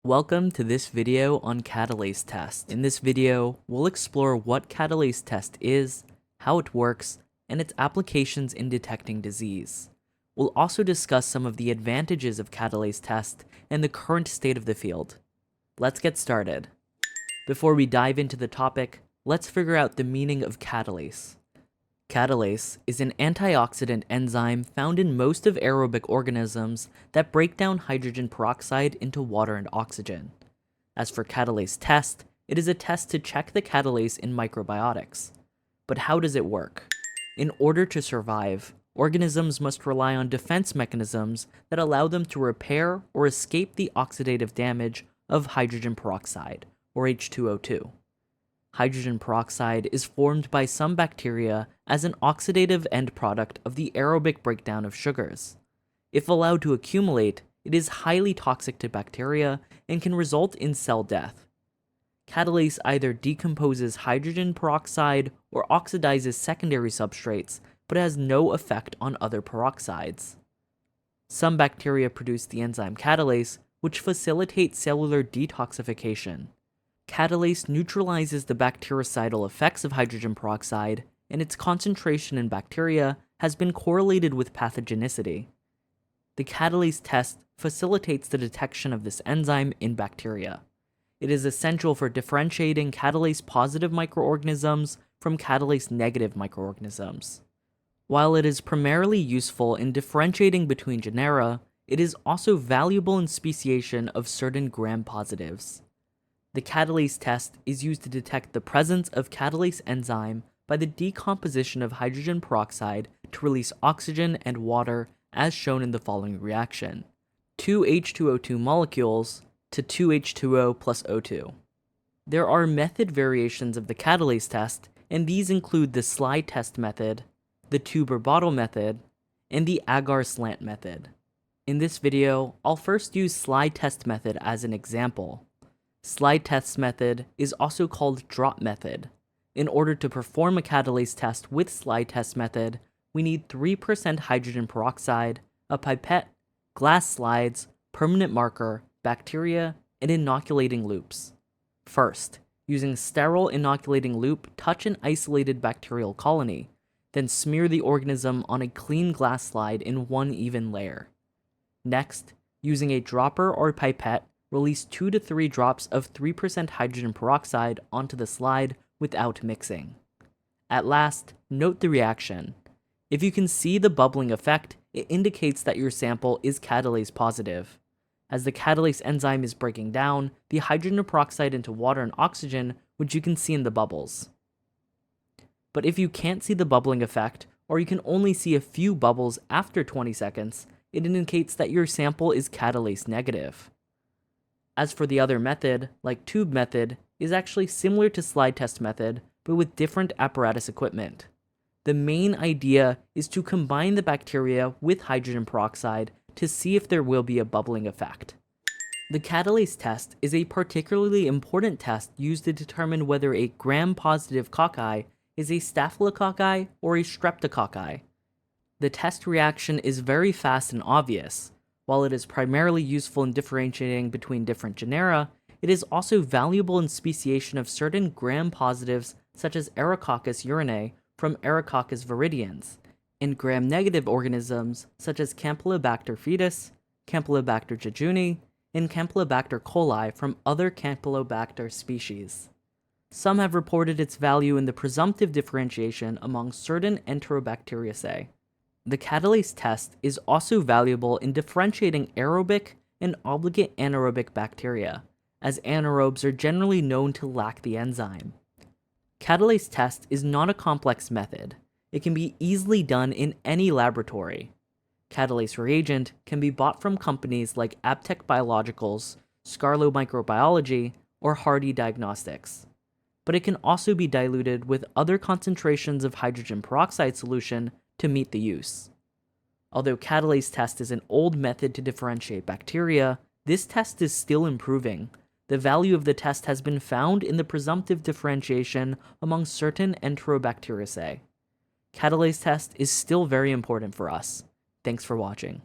Welcome to this video on Catalase test. In this video, we'll explore what Catalase test is, how it works, and its applications in detecting disease. We'll also discuss some of the advantages of Catalase test and the current state of the field. Let's get started. Before we dive into the topic, let's figure out the meaning of catalase. Catalase is an antioxidant enzyme found in most of aerobic organisms that break down hydrogen peroxide into water and oxygen. As for catalase test, it is a test to check the catalase in microbiotics. But how does it work? In order to survive, organisms must rely on defense mechanisms that allow them to repair or escape the oxidative damage of hydrogen peroxide, or H2O2. Hydrogen peroxide is formed by some bacteria as an oxidative end product of the aerobic breakdown of sugars. If allowed to accumulate, it is highly toxic to bacteria and can result in cell death. Catalase either decomposes hydrogen peroxide or oxidizes secondary substrates, but has no effect on other peroxides. Some bacteria produce the enzyme catalase, which facilitates cellular detoxification. Catalase neutralizes the bactericidal effects of hydrogen peroxide, and its concentration in bacteria has been correlated with pathogenicity. The catalase test facilitates the detection of this enzyme in bacteria. It is essential for differentiating catalase-positive microorganisms from catalase-negative microorganisms. While it is primarily useful in differentiating between genera, it is also valuable in speciation of certain gram-positives. The catalase test is used to detect the presence of catalase enzyme by the decomposition of hydrogen peroxide to release oxygen and water as shown in the following reaction: 2 H2O2 molecules to 2 H2O plus O2. There are method variations of the catalase test, and these include the slide test method, the tube or bottle method, and the agar slant method. In this video, I'll first use slide test method as an example. Slide test method is also called drop method. In order to perform a catalase test with slide test method, we need 3% hydrogen peroxide, a pipette, glass slides, permanent marker, bacteria, and inoculating loops. First, using sterile inoculating loop, touch an isolated bacterial colony, then smear the organism on a clean glass slide in one even layer. Next, using a dropper or pipette, release 2 to 3 drops of 3% hydrogen peroxide onto the slide without mixing. At last, note the reaction. If you can see the bubbling effect, it indicates that your sample is catalase positive. As the catalase enzyme is breaking down the hydrogen peroxide into water and oxygen, which you can see in the bubbles. But if you can't see the bubbling effect, or you can only see a few bubbles after 20 seconds, it indicates that your sample is catalase negative. As for the other method, like tube method, is actually similar to slide test method, but with different apparatus equipment. The main idea is to combine the bacteria with hydrogen peroxide to see if there will be a bubbling effect. The catalase test is a particularly important test used to determine whether a gram-positive cocci is a staphylococci or a streptococci. The test reaction is very fast and obvious. While it is primarily useful in differentiating between different genera, it is also valuable in speciation of certain gram-positives such as Aerococcus urinae from Aerococcus viridans, and gram-negative organisms such as Campylobacter fetus, Campylobacter jejuni, and Campylobacter coli from other Campylobacter species. Some have reported its value in the presumptive differentiation among certain Enterobacteriaceae. The catalase test is also valuable in differentiating aerobic and obligate anaerobic bacteria, as anaerobes are generally known to lack the enzyme. Catalase test is not a complex method. It can be easily done in any laboratory. Catalase reagent can be bought from companies like Abtec Biologicals, Scarlo Microbiology, or Hardy Diagnostics. But it can also be diluted with other concentrations of hydrogen peroxide solution to meet the use. Although catalase test is an old method to differentiate bacteria, this test is still improving. The value of the test has been found in the presumptive differentiation among certain Enterobacteriaceae. Catalase test is still very important for us. Thanks for watching.